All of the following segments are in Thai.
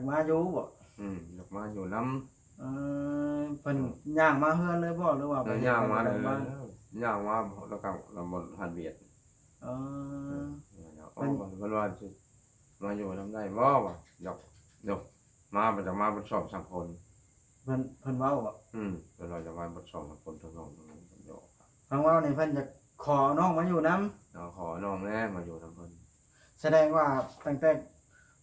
มาอยู่บ่อยากมาอยู่น้เพิ่นย่างมาเฮือนเลยบ่หรือว่าำแล้วย่างมาเลยย่างมาแล้วก็เราบนหันเบียดเพิ่นว่ามาอยู่น้ำได้บ่วะหยกมาไปจากมาบนสอบสังคนเพิ่นเว้าบ่เพิ่นว่าจะมาบนสอบสังคนทั้งน้องหยกเพิ่นเว้านี่เพิ่นจะขอน้องมาอยู่นํขอน้องแม่มาอยู่นำเพิ่นแสดงว่าตั้งแต่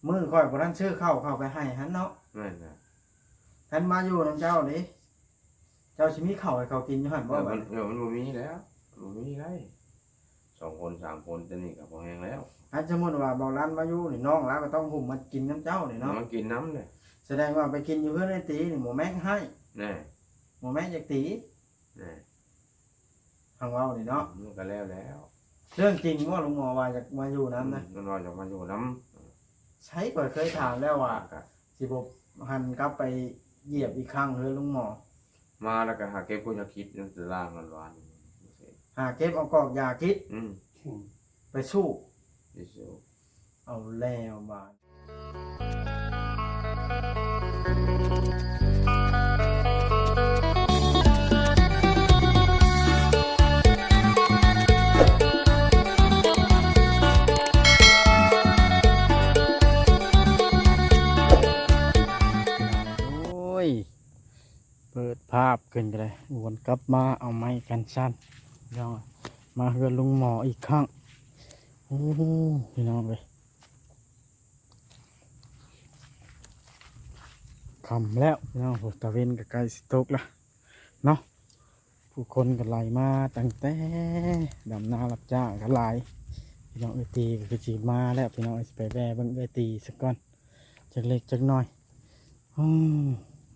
มื้อข่อยบ่ทันซื้อข้าวเข้าไปให้หันเนาะแม่นน่ะหันมาอยู่นำเจ้านี่เจ้าสิมีข้าวให้เขากินอยู่หั่นบ่บัดมันบ่มีแล้วบ่มีได้2คน3คนจะนี่ก็บ่แฮงแล้วถ้าสมมุติว่าบ่รันมาอยู่นี่น้องแล้วก็ต้องหุ่มมากินน้ำเจ้านี่เนาะมากินน้ำเนี่ยแสดงว่าไปกินอยู่เพื่อนไอ้ตีนี่หมูแม็กให้แน่หมูแม็กจากตีแน่ทางเรานี่เนาะมันก็แล้วเรื่องจริงว่าลุงหมอว่าจะมาอยู่น้ำนะมันว่าจะมาอยู่น้ำใช้ก่อนเคยถามแล้วว่าสิบหันกลับไปเหยียบอีกครั้งเลยลุงหมอมาแล้วก็หาเก็บกุญแจคิดนั่นจะล่างกันวานหาเก็บเอากอกยาคิดไปสู้เอาแล้วบาดเปิดภาพขึ้นกันเลยวนกลับมาเอาไม้กันสั้นน้องมาเฮือนลุงหมออีกครั้งโอ้พี่น้องเลยคำแล้วพี่น้องตะเวนกับไก่สตกละเนาะผู้คนกันไหลมาตั้งแต่ดำนารับจ้างกันไหลพี่น้องตีก็จีมาแล้วพี่น้องไปแว่เบิ่งตีสักก้อนจักเล็กจักน้อย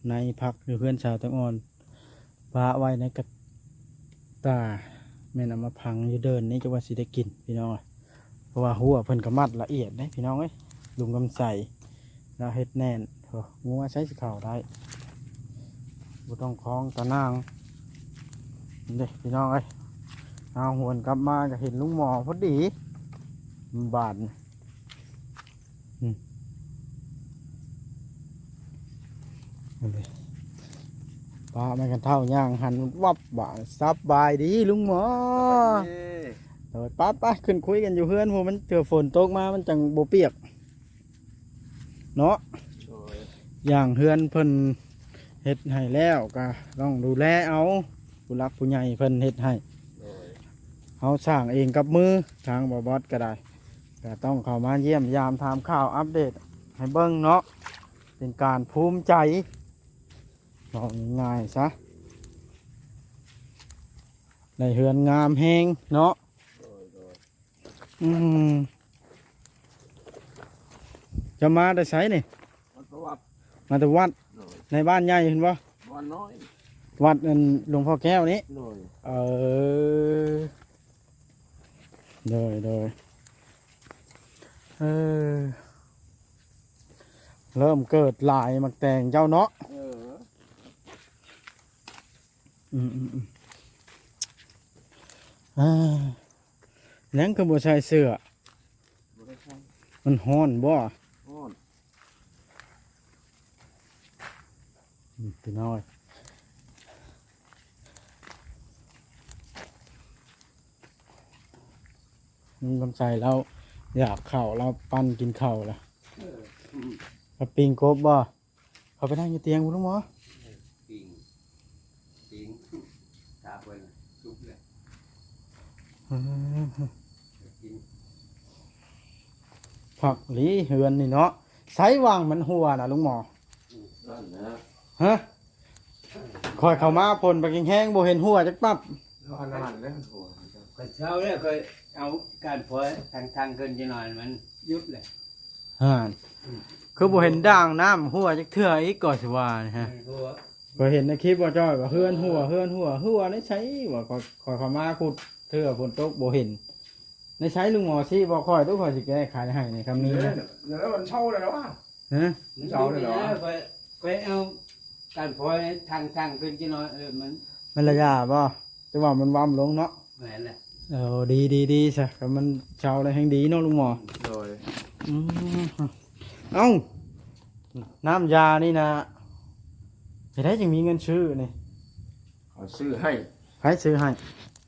ในพักหรือเพื่อนชาวตังอ่อนปลาไว้ในกระตาแม่นเอามาพังอยู่เดินนี่จะว่าสิได้กินพี่น้องเพราะว่าหัวเพิ่นกระมัดละเอียดนะพี่น้องเอ้ยลุงกำใส่แล้วเฮ็ดแน่นงัวใช้สิเข่าได้บ่ต้องคล้องตะนางเด้พี่น้องเอ้ยเอาหวนกลับมาจะเห็นลุงหมอพอดีบาดปลาไม่กันเท่าย่างหันวับบ่าซับบายดีลุงหมอเดี๋ยวป้าขึ้นคุยกันอยู่เพื่อนพวกมันเจอฝนตกมามันจังโบเปียกเนาะอย่างเพื่อนเพิ่นเฮ็ดให้แล้วก็ต้องดูแลเอาผู้รักผู้ใหญ่เพิ่นเฮ็ดให้เขาสร้างเองกับมือทางบอสก็ได้ก็ต้องเข้ามาเยี่ยมยามถามข่าวอัปเดตให้เบิ้งเนาะเป็นการภูมิใจบอกง่ายๆซะในเฮือนงามแหงเนาะจะมาได้ใช้นี่มาแต่วัดในบ้านใหญ่เห็นปะวัดน้อยวัดหลวงพ่อแก้วนี้โดยเริ่มเกิดหลายมักแตงเจ้าเนาะนั่งก็บ่ใส่เสื้อมันฮ้อนบ่พี่น้อยมึงกำใจเราอยากเข่าเราปั้นกินเข่าล่ะมาปิงกบบ่เขาไปนั่งอยู่เตียงคุณลุงหมอปิงตาไปซุปเลยผักหลีเฮือนนี่เนาะใช้วางมันหัวนะลุงหมอฮะคอยเข้ามาพลไปกินแห้งโบเห็นหัวจักปั๊บเช้าเนี่ยเคยเอาการพอยทางเกินจะหน่อยมันยุบเลยคือโบเห็นด่างน้ำหัวจักเถื่ออีกก่อนสิว่าฮะพอเห็นในคลิปว่าจ้อยว่าเฮือนหัวได้ใช้ว่าคอยเข้ามาขุดเถื่อฝนตกโบเห็นในใช้ลุงหมอชี้บอกคอยตู้คอยสิแก้ไขให้ในคำนี้นะเดี๋ยวมันเช่าเลยแล้วอ่ะเช่าเลยเหรอเคยเอาการพอยทางเกินจะหน่อยมันระยะป่ะจะว่ามันว่ำลงเนาะแหวนแหละดีใช่แต่มันเช่าอะไรแห่งดีเนาะลุงหมอโดยเอ้า น้ำยานี่นะจะได้จึงมีเงินซื้อนี่ เขาซื้อให้ ใครซื้อให้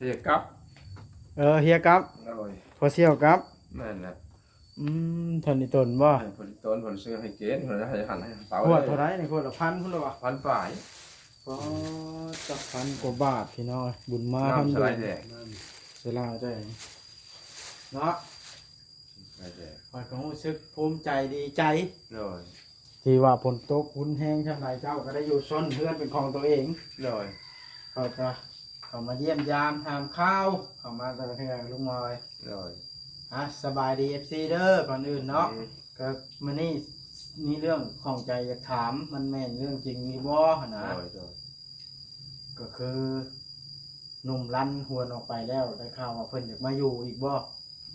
เรียกกับ เฮียครับ โอ้ย พอเสี่ยวครับ แม่นแหละ ทนนี่ตนบ่ ให้ผลิตต้นผลซื้อให้เกณฑ์ผลให้หันให้เสา ขวดเท่าไรนี่ขวดละพันพุ่นละวะ พันฝ่าย ก็จะพันกว่าบาทพี่น้อยบุญมาทำ น้ำส บุ ไล ญ ด์แดง เวลาได้เนาะ สไลด์แดง ข้อยก็รู้สึกภูมิใจดีใจ เลย ที่ว่าฝนตกคุณแห้งช่ำไรเจ้าก็ได้อยู่ซนเพื่อนเป็นของตัวเอง เลย ก็จะเข้ามาเยี่ยมยามทานข้าวเข้ามาแต่ละเทื่อลุงมอย เลย สบายดี FC เด้อก่อนอื่นเนาะก็มื้อนี้มีเรื่องของใจอยากถามมันแม่นเรื่องจริงมีบ่นะ เลยเลย ก็คือหนุ่มลั่นหวนออกไปแล้วได้ข่าวว่าเพิ่นอยากมาอยู่อีกบ่ อ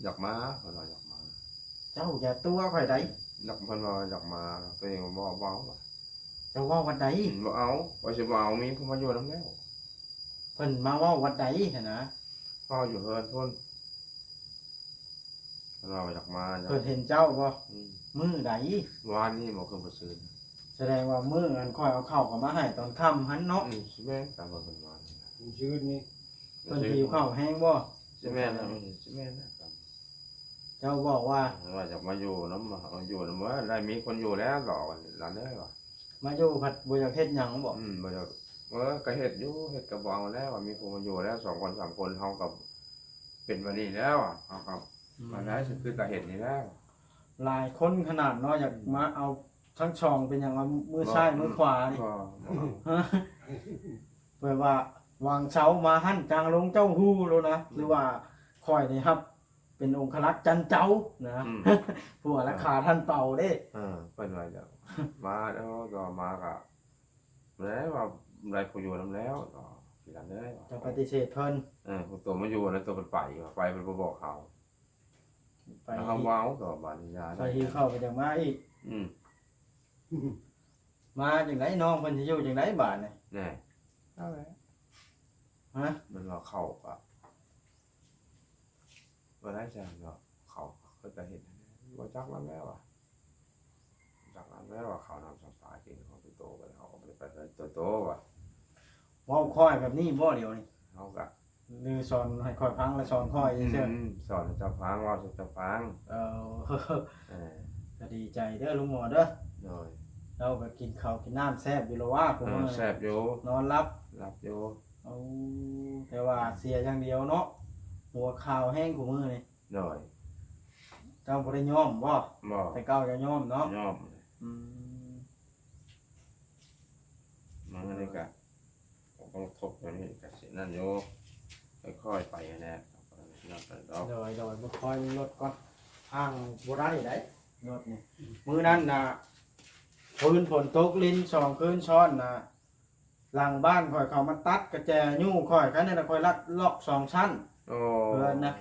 ยากมาคนเราอยากมา เจ้าอย่าตัวข่อยใด อยากคนเราอยากมาตัวเองบ่เอา เจ้าเว่าวันใด บ่เอาว่าจะบ่เอามีผู้มาอยู่น้ำแล้ว เพิ่นมาเว่าวันใดหั่นนะ พ่ออยู่เฮิร์นพ่นเราอยากมาอยาก เพิ่นเห็นเจ้าบ่ อืม มื้อใด วานนี้บอกคือบ่ซื้อ แสดงว่ามื้ออันค่อยเอาข้าวเข้ามาให้ตอนค่ำหันเนาะ ใช่ไหมตามคนวาน ชื่อนี่ เพิ่นหิวข้าวแห้งบ่ ใช่ไหมนะใช่ไหมนะ เจ้าบอกว่า ว่าจะมาอยู่น้ำมาอยู่น้ำว่าได้มีคนอยู่แล้วหรอกหลานเอ้ยว่ะ มาอยู่ผัดบ่อยากเฮ็ดหยังบ่ บ่จะก็เฮ็ดอยู่เฮ็ดกับเอาแล้วว่ามีคนมาอยู่แล้ว2 คน 3 คนเฮากับเป็นวันนี้แล้วอ่ะเฮากับมาได้คือก็เฮ็ดนี่แล้ว หลายคนขนาดเนาะอยากมาเอาทั้งช่องเป็นหยังว่ามือซ้ายมือขวานี่ ก็ ฮะเปิดว่าวางเสามาหั่นจางลงเจ้าฮู้แล้วนะหรือว่าค่อยนี่ครับ เป็นองครักษ์จันเจ้านะผัวราคาท่านเป่าเด้ เพิ่นว่าจะมาแล้วก็มาก็แล้วว่าได้ผู้อยู่นํแล้วก็หลานเอ้ย จะปฏิเสธเพิ่น ผู้ตัวมาอยู่แล้วตัวมันไปไปมันบ่บอกเขา ไป แล้วเขาว้าวก็บาดยา ไปหิวเข้าวไปจังมาอีก อืม มาจังไดน้องเพิ่นสิอยู่จังไดบาดนี่ แน่เอาแล้ว ฮะ มันว่าเข้าก็บ่ได้จังเนาะเขาก็จะเห็นบ่จักมันแล้วอ่ะจักมันแล้วว่าเขานำสปากินเขาไปโตไปเขาก็ไปโตว่ะ เว้าค่อยแบบนี้บ่เดี๋ยวนี้ เขาก็ หรือสอนให้ค่อยฟังแล้วสอนค่อยซื่อ สอนเจ้าฟังว่าเจ้าฟัง ๆเออ ก็ดีใจเด้อลุงหมอเด้อ โดย เราก็กินข้าวกินน้ำแซ่บอยู่แล้วว่าผมว่า แซ่บอยู่ นอนรับ รับอยู่ เอาแต่ว่าเสียอย่างเดียวเนาะหัวข่าวแห้งกูมือนี่ โดย เจ้าบ่ได้ย่อมบ่ บ่ แต่เก้าจะย่อมเนาะ ยอม อืม มันนี่ก็ต้องทบอย่างนี้ก็สินั่นอยู่ค่อยๆไปนะนับไปดอก โดยบ่คอยรถก่อนอ้างบ่ได้ได้รถนี่มื้อนั้นน่ะคืนฝนตกลิ้น2คืนซ้อนน่ะหลังบ้านข่อยเขามาตัดกระแจยู่ข่อยคันนั้นน่ะข่อยลัดล็อก2ชั้น โอ้ เพื่อนนะ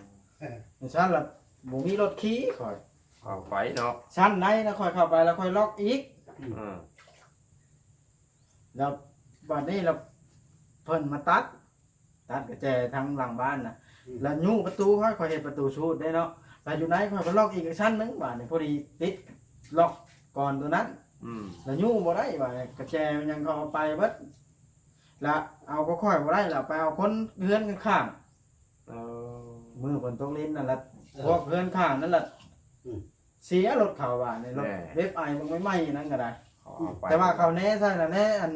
ชั้นละบ่มีรถขี่ข่อย เอาไปเนาะ ชั้นไหนนะข่อยเข้าไปแล้วข่อยล็อกอีก อืม แล้วบัดนี้เราเพิ่นมาตัดกระแจทางหลังบ้านน่ะแล้วยู่ประตูข่อยเฮ็ดประตูชูดได้เนาะแล้วอยู่ไหนข่อยก็ล็อกอีกชั้นหนึงบาดนี้พอดีติดล็อกก่อนตัวนั้น อืม แล้วยู่บ่ได้บาดนี้กระแจมันยังเข้าไปเบิดแล้วเอาก็ค่อยบ่ได้แล้วไปเอาคนเฮือนข้าง เออ ๆมือฝนตกลิ้นนั่นแหละพวกเฮือนข้างนั่นแหละเสียรถเขาบาดนี้รถเว็บไอมันไม่ไหม้นั่นก็ได้ เอาไป แต่ว่าเขาแน่ใช่ละแน่อัน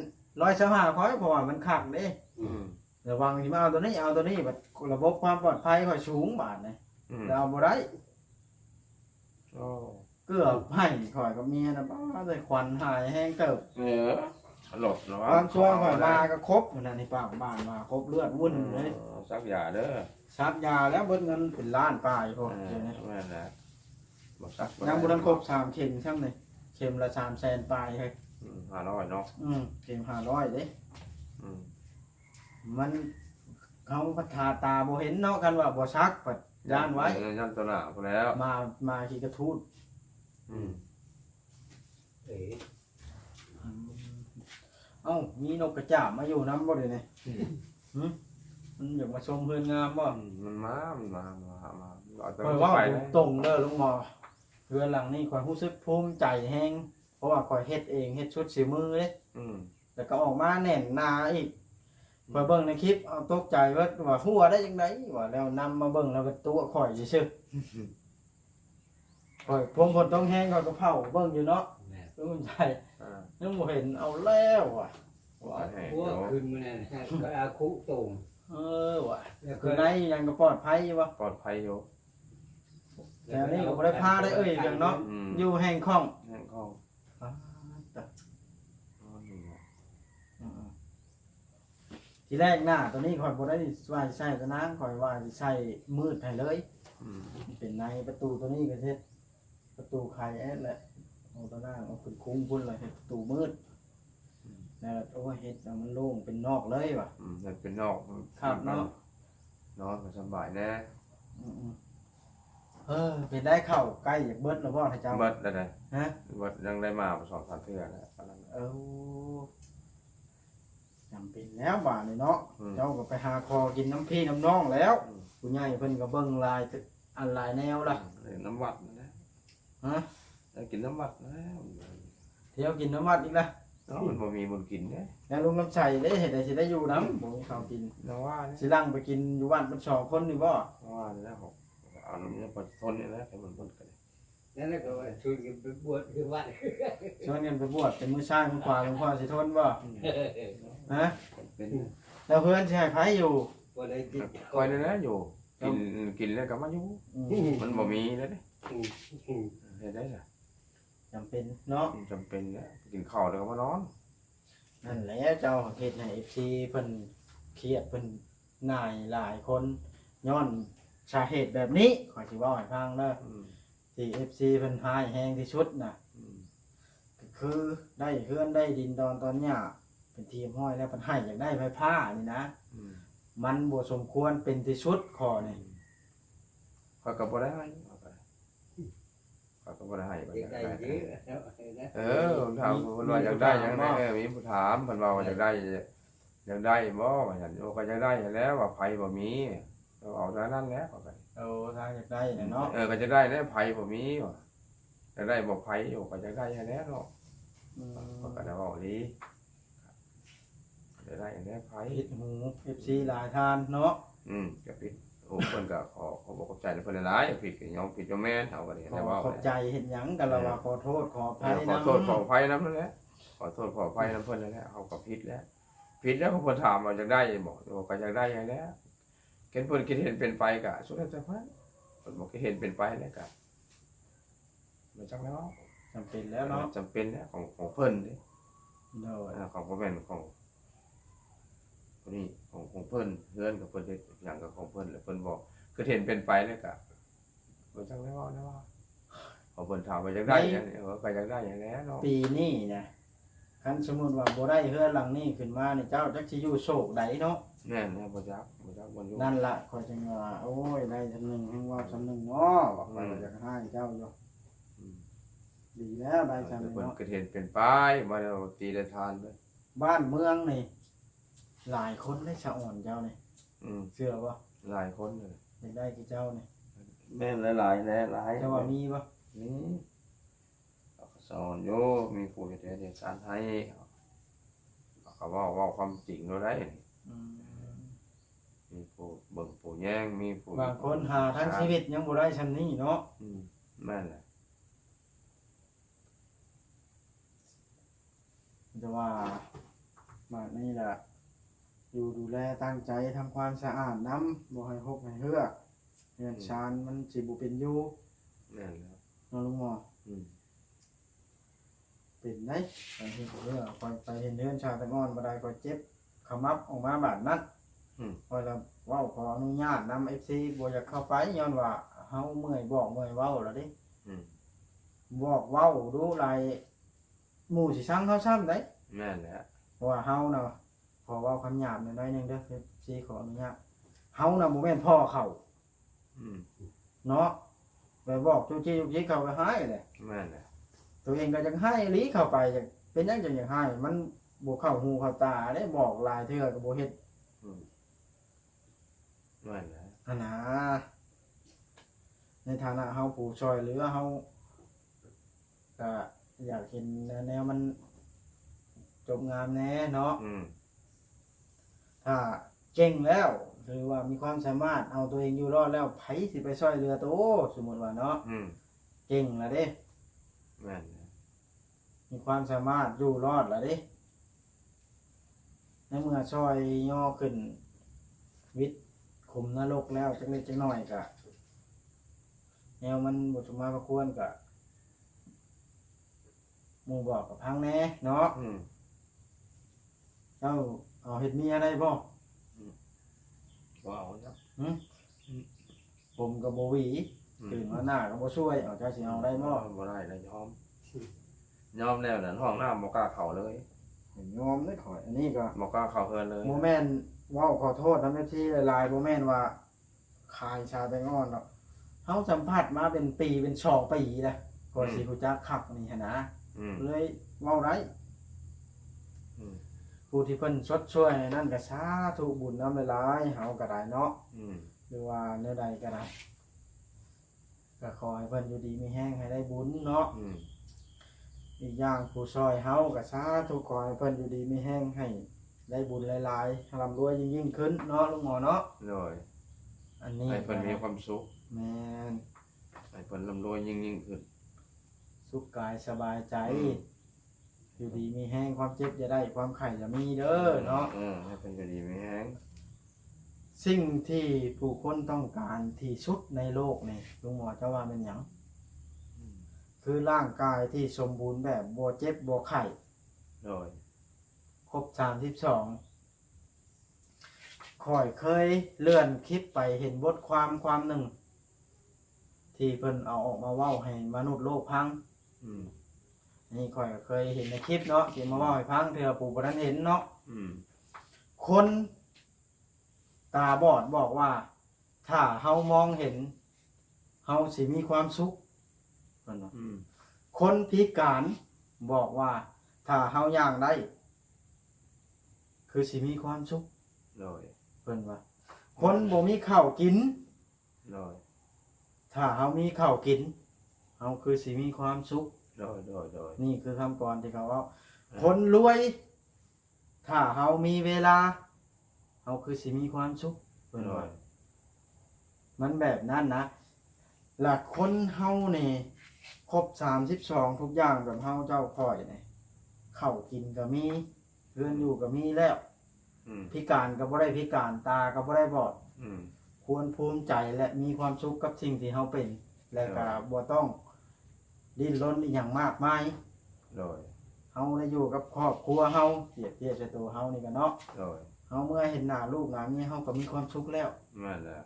125ค่อยเพราะว่ามันขักเด้ อืม ระวังที่มาเอาตัวนี้เอาตัวนี้แบบระบบความปลอดภัยค่อยสูงบาดนี่ อืม แต่เอาบ่ได้ โอ้ เกือบให้ข่อยกับเมียน่ะบ้าได้ควันหายแห้งเติบ เออหลดเนาะ ความช่วงข่อยมาก็ครบนั่นนี่ปากบ้านมาครบเลือดวุ่นเลย สักยาเด้อ ซักยาแล้วเบิดเงินเป็นล้านปลายพอ เอ เดี๋ยว อ นี้ แม่นแหละบ่สัก ยังบ่ทันครบ3เข็มซ้ํนี่เข็มละ300,000ปลายเฮ้ย 500เนาะ เข็ม500เด้ อืม มันเขาพัฒนาตาบ่เห็นเนาะกันว่าบ่ซักปัดย่านไว้ ยันตัวหน้าพอแล้ว มาขี่กระทูด อืม เอ๋ เอ้ามีนกกระจาบมาอยู่น้ำบ่เลยเนี่ยมันอยากมาชมเพื่อนงามบ่ มันมาเอาตัว คอยว่า ไป ตรงเด้อลุงหมอเพื่อนหลังนี้คอยรู้สึกภูมิใจแฮง เพราะว่าข่อยเฮ็ดเองเฮ็ดชุดสีมือเด้ อืม แล้วก็ออกมาแน่นหนาอีกข่อยเบิ่งในคลิปเอาตกใจว่าหัวได้จังไดว่าแล้วนำมาเบิ่งแล้วก็ตัวข่อยซื่อๆข่อยพงคนต้องแห้งข่อยก็เผาเบิ่งอยู่เนาะ แม่ รู้ใจ อ่า ยังบ่เห็นเอาแล้วว่ะ ว่าให้ พวก เดี๋ยว ขึ้นมาเนี่ยก็อาคุตรง ว่ะ แล้วก็ คือในยังก็ปลอดภัยอยู่วะ ปลอดภัยอยู่ แต่นี่ก็บ่ได้พาได้เอ้ยอย่างเนาะ อืม อยู่แห่งคล่อง แห้งเข้า แต่ นอนอยู่อะ ทีแรกหน้าตัวนี้ข่อยบ่ได้ว่าสิใช้ตัวนั้นข่อยว่าสิใช้มืดให้เลย อืม เป็นในประตูตัวนี้ก็เฮ็ดประตูไขแอดแหละเอาตัวหน้าเอาขึ้นคุ้งพุ่นเลยเฮ็ดประตูมืดแล้วโอ้ยเฮ็ดแล้วมันโล่งเป็นนอกเลยว่ะ อืมมันเป็นนอก ครับเนาะ นอนก็สบายแน่ เป็นได้เข้าใกล้อยากเบิดแล้วบ่ท่านเจ้า เบิดได้ได ฮะ เบิดยังได้มา2-3เทื่อแล้วอันนั้น เอาจำเป็นแล้วบาดนี่เนาะ อืม เจ้าก็ไปหาคอกินน้ำพี่น้ำน้องแล้ว อืม ผู้ใหญ่เพิ่นก็เบิ่งลายอันหลายแนวล่ะ น้ำวัดนั่นแหละ ฮะ ได้กินน้ำวัดแล้ว เที่ยวกินน้ำมัดอีกละ เนาะมันบ่มีบุญกินเด้ แล้วลุงน้ำชัยได้เห็นได้สิได้อยู่น้ำบ่มีข้าวกิน น้าว่าเนี่ย สิลังไปกินอยู่บ้านเป็น2คนนี่บ่ น้าว่าเนี่ยหกเอาน้ำเนี่ยปทนเนี่ยนะแต่มันบนกัน นั่นแหละก็ว่าชวนกันไปบวชคือวัด ชวนกันไปบวชเป็นมื้อเช้ามื้อขวาหลวงพ่อสิทนบ่ฮะ เป็น แล้วเพื่อนสิให้ไผอยู่ บ่ได้ติด คอยเนี่ยนะอยู่กินแล้วก็มาอยู่ อืม มันบ่มีแล้วเด้ อืม เฮ็ดได้ล่ะ จำเป็นเนาะ จำเป็นแล้วกินข้าวแล้วก็มานอน นั่นแหละเจ้าเฮ็ดให้ FC เพิ่นเครียดเพิ่นนายหลายคนย้อนสาเหตุแบบนี้ขอยสิเว้าให้ฟังเด้อ อืม ที่ FC เพิ่นหายแฮงที่สุดน่ะ อืม ก็คือได้เฮือนได้ดินดอนตอนเนี้ยเป็นทีมห้อยแล้วเพิ่นให้อยากได้ไฟฟ้านี่นะ อืม มันบ่สมควรเป็นที่สุดข้อนี่ ข้อยก็บ่ได้ให้ข้อยก็บ่ได้ให้บ่ เด็กได้ ได้ เยอะแล้วนะ ถามเพิ่นว่าอยากได้หยังแน่มีผู้ถามเพิ่นว่าอยากได้บ่ว่าซั่นโอ้ก็อยากได้แล้วว่าไผบ่มีเอาเท่านั้นแหละข้อยก็ โอ้ทางอยากได้น่ะเนาะ ก็จะได้แล้วไผบ่มีว่ะจะได้บ่ไผอยู่ก็จะได้แล้วเนาะ อืม ก็ได้เว้าดีจะได้แล้วไผ ผิดหู FC หลายทานเนาะ ก็ผิดโอ้เพิ่นก็ขอบอกขอบใจเพิ่นหลายผิดก็ยอมผิดยอมแม่นเอาก็ได้ ข แต่ อ ว่า ขอบใจเห็นหยังกันละว่าขอโทษขออภัย ขอ นะ โทษขออภัยนำนั่นแหละขอโทษขออภัยนำเพิ่นนั่นแหละเฮาก็ผิดแล้วผิดแล้วเพิ่นถามว่าจะได้บ่ก็อยากได้แล้วเห็นเพิ่นคิดเห็นเป็นไปก็สุดแล้วแต่เพิ่นบ่คิดเห็นเป็นไปแล้วก็บ่จักแล้ว จำเป็นแล้วเนาะ จำเป็นแล้วของเพิ่นเด้ โดย ของบ่แม่นของคนนี้ของเพิ่นเฮือนกับเพิ่นเฮ็ดหยังกับของเพิ่นแล้วเพิ่นบอกคือเห็นเป็นไปแล้วก็บ่จักแล้วนะว่าพอเพิ่นถามว่าอยากได้หยังก็อยากได้หยังแล้วเนาะ ปีนี้นะคันสมมุติว่าบ่ได้เฮือนหลังนี้ขึ้นมานี่เจ้าจักสิอยู่โศกใดเนาะ แม่นนะบ่จักบ่อยู่ นั่นล่ะข้อยจึงว่าโอ้ยได้จำหนึงแห่งว่าจำหนึงเนาะว่าข้อยก็อยากให้เจ้าอยู่ อืม ดีแล้วได้จำห แต่ นึง เพิ่น เนาะ ก็เห็นเป็นไปบ่ได้ตีได้ทานเด้อ บ้านเมืองนี่หลายคนได้ชะอ่อนเจ้านี่ อืม เชื่อบ่ หลายคนเลย อยากได้คือเจ้านี่ แม่นหลายๆแหลาย เจ้าว่ามีบ่ นี่เขาก็สอนอยู่มีผู้เฮ็ดเฮ็ดสารให้เขาเว้าความจริงเราได้ อืม มีผู้เบิ่งผู้แย่งมีผู้ บางคนหาทั้งชีวิตยังบ่ได้ชำนี้เนาะ แม่นแหละ แต่ว่าบ้านนี้ล่ะอยู่ดูแลตั้งใจทำความสะอาดน้ำบ่ให้หกให้เหือกเรือนชานมันสิบ่เป็นอยู่ แม่นแล้ว เนาะลุงหมอ อืม เป็นได้ไปเห็นเหือกไปเห็นเรือนชานตะงอนบ่ได้ก็เจ็บขมับออกมาบาดนั้นพอยละเว้าขออนุญาตนำ FC บ่อยากเข้าไปย้อนว่าเฮาเมื่อยบอกเมื่อยเว้าแล้วเด้ อืม บอกเว้าดูหลายหมู่สิซังเฮาซ้ำได้ แม่นแล้ว เพราะว่าเฮาน่ะขอเว้าคำหยาบหน่อยๆหนึงเด้อ FC ขออนุญาตเฮาน่ะบ่แม่นพ่อเขา อืม เนาะไปบอกจุจี้จุจี้เขาก็หายแหละ แม่นแล้ว ตัวเองก็ยังให้ลีเข้าไปจังเป็นหยังจังอยากให้มันบ่เข้าหูเข้าตาได้บอกหลายเทื่อก็บ่เฮ็ด อืมแม่นแล้ว อันนะในฐานะเฮาผู้ช่วยเหลือเฮาก็ อยากเห็นแนวมันจบงามแน่เนาะ อืม ถ้าเก่งแล้วหรือว่ามีความสามารถเอาตัวเองอยู่รอดแล้วไผสิไปช่วยเรือโตสมมุติว่าเนาะ อืม เก่งแล้วเด้ แม่นนะ มีความสามารถอยู่รอดแล้วเด้ในเมื่อช่วยย่อขึ้นวิทย์ขุมนรกแล้วจักเล็กจักน้อยก็แนวมันบ่สมมาพระควรก็หมู่บอกกับพังแน่เนาะ อืม เจ้าเอาเฮ็ดเมียได้บ่ บ่เอาเนาะ ผมก็บ่หวีตื่นมาหน้าก็บ่ช่วยเอาเจ้าสิเอาได้บ่ บ่ได้นะยอมยอมแล้วนั่นห้องน้ำบ่กล้าเข้าเลย ยอมได้ข่อยอันนี้ก็ บ่กล้าเข้าเฮือนเลย โมแม่นเว้าขอโทษนำที่หลายๆโมแม่นว่าคายชาแตงอ่อนเนาะเฮาสัมผัสมาเป็นปีเป็น2ปีแล้วก่อนสิรู้จักคักนี่หันนะ อืม เลยเว้าได้ อืม ผู้ที่เพิ่นชดช่วยนั่นก็สาธุบุญนำหลายๆเฮาก็ได้เนาะ อืม หรือว่าแนวใดก็ได้ก็ขอให้เพิ่นอยู่ดีมีแห้งให้ได้บุญเนาะ อืม อีกอย่างผู้ช่วยเฮาก็สาธุขอให้เพิ่นอยู่ดีมีแห้งให้ได้บุญหลายๆร่ำรวยยิ่งๆขึ้นเนาะลุงหมอเนาะ เลย อันนี้ ให้เพิ่นมีความสุข แม่น ให้เพิ่นร่ำรวยยิ่งขึ้น สุขกายสบายใจ อืม อยู่ดีมีแห้งความเจ็บจะได้ความไข่จะมีเด้อเนาะ ให้เพิ่นอยู่ดีมีแฮง สิ่งที่ผู้คนต้องการที่สุดในโลกนี่ลุงหมอจะว่าเป็นหยังคือร่างกายที่สมบูรณ์แบบบ่เจ็บบ่ไข้ เลย ครบ32ค่อยเคยเลื่อนคลิปไปเห็นบทความหนึ่งที่เพิ่นเอาออกมาเว้าให้มนุษย์โลกพัง อืม นี่ค่อยก็เคยเห็นในคลิปเนาะที่มาเว้าให้พังเทื่อปู่บ่ทันเห็นเนาะ อืม คนตาบอดบอกว่า ถ้าเฮามองเห็นเฮาสิมีความสุขเพิ่นว่า อืม คนพิการบอกว่า ถ้าเฮาย่างได้ คือสิมีความสุข เลย เพิ่นว่า คนบ่มีข้าวกิน เลย ถ้าเฮามีข้าวกินเฮาคือสิมีความสุข เลย นี่คือคำกรที่เขาเว้าคนรวย ถ้าเฮามีเวลาเฮาคือสิมีความสุขเพิ่น เล ว่า ย มันแบบนั้นนะ หลักคนเฮานี่ครบ32ทุกอย่างแบบเฮาเจ้าค่อยนี่ข้าวกินก็มีเรือนอยู่ก็มีแล้ว อืม พิการก็บ่ได้พิการตาก็บ่ได้บอด อืม ควรภูมิใจและมีความสุขกับสิ่งที่เฮาเป็น และก็บ่ต้องดิ้นรนอีหยังมากมาย เลย เฮาได้อยู่กับครอบครัวเฮาเปรียบเทียบกับตัวเฮานี่ก็เนาะ เลย เฮาเมื่อเห็นหน้าลูกหน้าเมียเฮาก็มีความสุขแล้ว แม่นแล้ว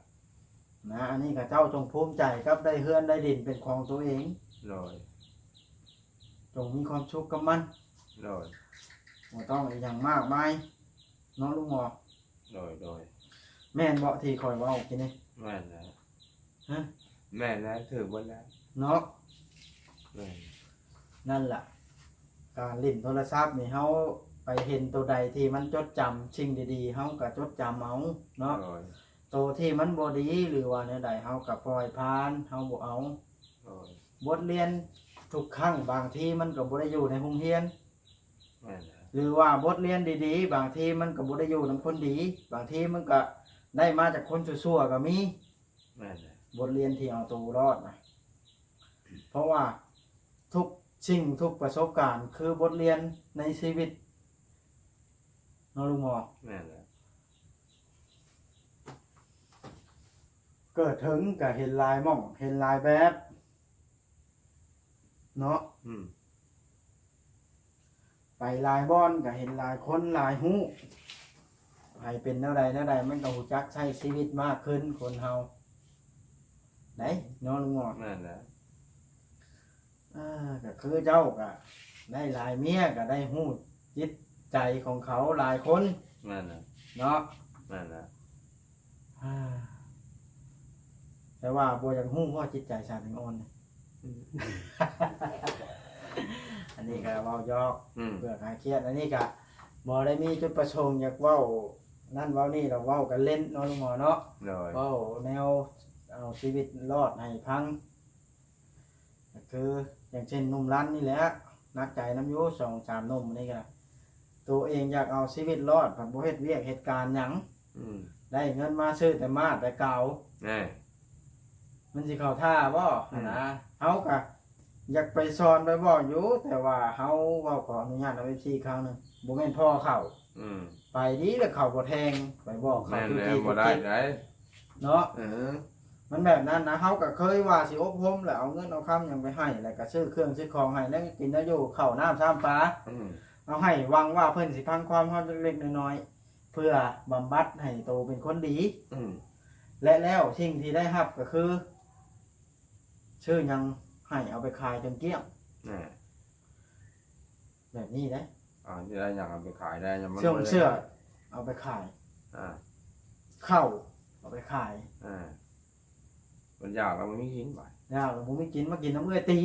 นะอันนี้ก็เจ้าจงภูมิใจกับได้เฮือนได้ดินเป็นของตัวเอง เลย จงมีความสุขกับมัน เลย บ่ต้องอีหยังมากมายเนาะลุงหมอ เลย แม่นบ่ที่คอยเว้ากินนี่ แม่นแล้ว ฮะ แม่นแล้วถือเบ่แล้ว เนาะ แม่น นั่นล่ะ การเล่นโทรศัพท์นี่เฮาไปเห็นตัวใดที่มันจดจำสิ่งดีๆเฮาก็จดจำเอาเนาะ เลย ตัวที่มันบ่ดีหรือว่าแนวใดเฮาก็ปล่อยผ่านเฮาบ่เอา เลย บทเรียนทุกครั้งบางทีมันก็บ่ได้อยู่ในโรงเรียน แม่นแล้ว หรือว่าบทเรียนดีๆ บางทีมันก็บ่ได้อยู่นํคนดี บางทีมันก็ได้มาจากคนชั่วๆก็มี แม่นแล้ว บทเรียนที่เอาตัวรอดนะเพราะว่าทุกสิ่งทุกประสบการณ์คือบทเรียนในชีวิตเนาะลุงหมอ แม่นแล้ว เกิดถึงก็เห็นหลายหม่องเห็นหลายแบบเนาะ อืม ไปหลายบ่อนก็เห็นหลายคนหลายหู้ให้เป็นแนวใดมันก็รู้จักใช้ชีวิตมากขึ้นคนเฮาไหนเนาะลุงหมอ แม่นแล้ว ก็คือเจ้าก็ได้หลายเมียก็ได้หู้จิตใจของเขาหลายคน แม่นแล้ว เนาะ แม่นแล้ว แต่ว่าบัวอยากหู้เพราะจิตใจชาติอ่อนเนี่ย อันนี้ก็เว้ายอก อืม เพื่อคลายเครียด อันนี้ก็บ่ได้มีจุดประสงค์อยากเว้านั่นเว้านี่เราเว้ากันเล่นเนาะลุงหมอเนาะ เลย เว้าแนวเอาชีวิตรอดให้พังก็คืออย่างเช่นหนุ่มรันนี่แหละ นักใจน้ำโย2-3นมนี่ก็ตัวเองอยากเอาชีวิตรอดผันบ่เฮ็ดเวียกเหตุการณ์หยัง อืม ได้เงินมาซื้อแต่มาแต่เก่า แน่ มันสิเข้าท่าบ่นะเฮาก็อยากไปสอนไปบอกอยู่แต่ว่าเฮาเว้าขออนุญาตเอาไปชี้ครั้งหนึงบ่แม่นพ่อเข้า อืม ไปดีแล้วเข้าบ่แทงไปบอกเขา แม่น ทุก แล้ว ที่ บ่ได้ได้ เนาะ เออ มันแบบนั้นนะเฮาก็เคยว่าสิอบรมแล้วเอาเงินเอาคำหยังไปให้แล้วก็ซื้อเครื่องซื้อของให้แล้วกินแล้วอยู่ข้าวน้ำซ้ำปลา อืม เอาให้หวังว่าเพิ่นสิพังความเฮาเล็กๆน้อยๆเพื่อบำบัดให้โตเป็นคนดี อืม และแล้วสิ่งที่ได้รับก็คือชื่อยังให้เอาไปขายจนเกลี้ยง แน่ แบบนี้ได้ ที่ได้อย่างเอาไปขายได้ยังมัน เสื้อเอาไปขาย อ่า ข้าวเอาไปขาย มันอยากแล้วมันไม่กินไป แล้วผมไม่กินมากินน้ำเอื้อยตี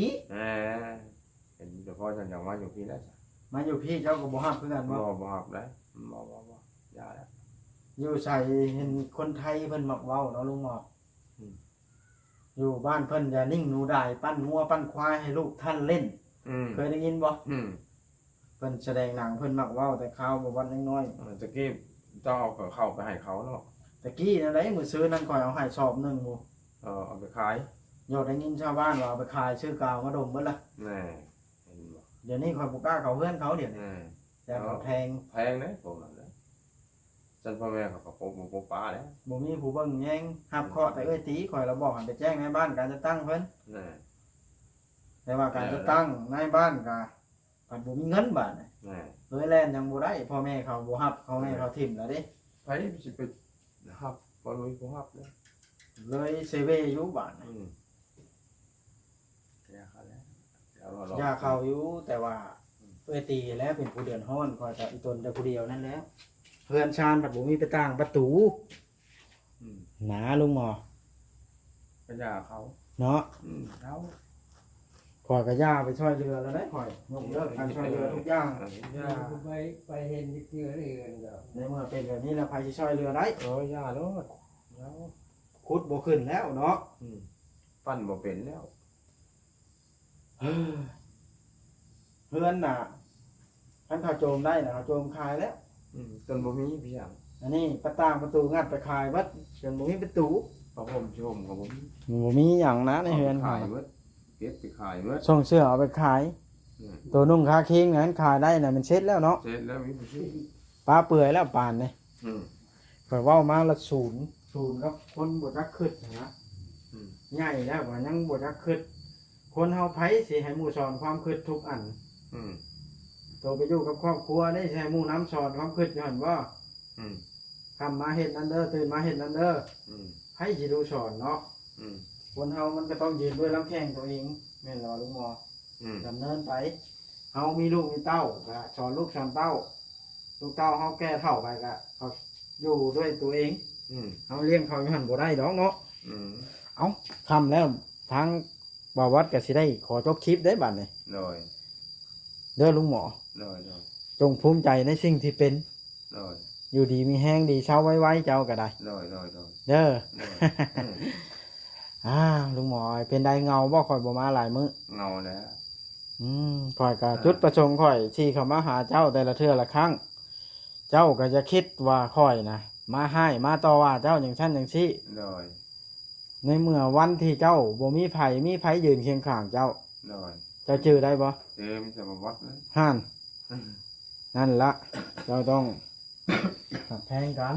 เห็นเฉพาะฉันอยากมาอยู่พี่แล้วจ้ะ มาอยู่พี่เจ้าก็บ่ฮับเพื่อน บ่ ว่า บ่หับได้บ่ยาแล้ว อยู่ใส่เห็นคนไทยเพิ่นมักเว้าเนาะลุงหมอก อืม อยู่บ้านเพิ่นอย่านิ่งหนูได้ปั้นงัวปั้นควายให้ลูกท่านเล่น เคยได้ยินบ่ อืม เพิ่นแสดงหนังเพิ่นมักเว้าแต่ข่าวบ่วันน้อย ตะกี้ต้องเอาเข้าไปให้เขาเนาะ ๆตะกี้นั่นแหละมื้อซื้อนั่นข่อยเอาให้สอบหนึงหมู่ เอาไปขาย โยดได้ยินชาวบ้านว่าเอาไปขายชื่อกาวมาดมเบิดละ แน่เห็นบ่ เดี๋ยวนี้ข่อยบ่กล้าเข้าเฮือนเขาเดี๋ยวนี้ แน่ แต่เขาแพง แพงนะพวกนั้นนะฉันพ่อแม่เขาก็ปลูกปลาแล้ว บ่มีผู้เบิ่งแยงหับเคาะแต่เอ้ยตีข่อยเราบอกให้ไปแจ้งในบ้านการจะตั้งเพิ่น แน่ แต่ว่าการจะตั้งในบ้านก็เพิ่นบ่มีเงินบาดน่ะ แน่ เลยแล่นยังบ่ได้พ่อแม่เขาบ่ฮับพ่อแม่เขาทิ่มแล้วเด้ ไปสิไปหับบ่รู้บ่หับเลย เลยเซเวอยู่บาดน่ะ ยาเขาแล้ว ยาเขาอยู่แต่ว่าเอ้ยตีแล้วเป็นผู้เดือนฮ้อนข่อยก็อีตนแต่ผู้เดียวนั่นแหล้วเพื่อนชานบัดบ่มีไปตั้งประตูหนาลุงหมอ ปัญญาเขา เนาะ เขา ข่อยก็ย่าไปช่วยเรือแล้วได้ข่อยยกเลิกการช่วยเรือทุกอย่าง ยา ไปเห็นที่เกลือนี่กันก็ ในเมื่อเป็นแบบนี้แล้วใครสิช่วยเรือได้ ยาโลดแล้ว ขุดบ่ขึ้นแล้วเนาะ ปั้นบ่เป็นแล้ว เพื่อนน่ะท่านเขาโจมได้น่ะเขาโจมคายแล้ว จนบ่มีพี่อย่าง อันนี้ประตางประตูงัดไปคายวัดจนบ่มีประตู พระผมชมกับผม บ่มีหยังนะในเฮือน ขายเบิดเก็บไปขายเบิด ส่งเสื้อเอาไปขาย ตัวนุ่งคาคิงนั้นขายได้น่ะมันเช็ดแล้วเนาะ เสร็จแล้วมีผู้ซื้อ ปลาเปื่อยแล้วปานนี่ อืม ข่อยเว้ามาละศูนย์ครับคนบ่จักคิดนะ อืม ใหญ่แล้วว่ายังบ่จักคิดคนเฮาไผสิให้หมู่สอนความคิดทุกอัน อืม โตไปอยู่กับครอบครัวได้ใช้หมู่น้ำสอนความคิดอยู่หั่นบ่ อืม ทำมาเฮ็ดนั่นเด้อตื่นมาเฮ็ดนั่นเด้อ อืม ให้สิดูสอนเนาะ อืม คนเฮามันก็ต้องยืนด้วยลำแข้งตัวเองแม่นบ่ลุงหมอ อืม ดำเนินไปเฮามีลูกมีเต้าก็สอนลูกสอนเต้า ลูกเต้าเฮาแก่เฒ่าไปก็เขาอยู่ด้วยตัวเอง อืม เฮาเลี้ยงเขาอยู่หั่นบ่ได้ดอกเนาะ อืม เอ้าคำแล้วทางบ่าววัดก็สิได้ขอจบคลิปได้บัดนี้ โดย เด้อลุงหมอ โดยโดย จงภูมิใจในสิ่งที่เป็น โดย อยู่ดีมีแห้งดีเช้าไว้ๆเจ้าก็ได้ โดยโดยโดย เด้อ โดย ลุงหมอเป็นได้เงาบ่ข่อยบ่มาหลายมื้อ เงาแล้ว ข่อยก็จุดประสงค์ข่อยที่เข้ามาหาเจ้าแต่ละเทื่อละครั้ง เจ้าก็จะคิดว่าข่อยนะมาให้มาต่อว่าเจ้าอย่างชั้นอย่างซี่ โดย ในเมื่อวันที่เจ้าบ่มีไผยืนเคียงข้างเจ้า โดย เจ้าจื้อได้บ่ มีแต่มาวัดนะ ห่านนั่นละเจ้าต้อง ขับแพงกัน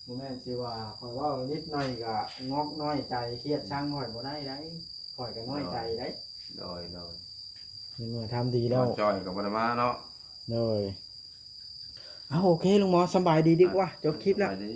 บ่แม่นสิว่าข่อยเว้านิดหน่อยก็งอกน้อยใจเครียดชังข่อยบ่ได้ได้ข่อยก็น้อยใจได้ โดยโดย ในเมื่อทำดีแล้ว จอยกับบรมาเนาะ เลยเอาโอเคลุงหมอสำบายดีดีกว่าจบคลิปแล้ว สบายดี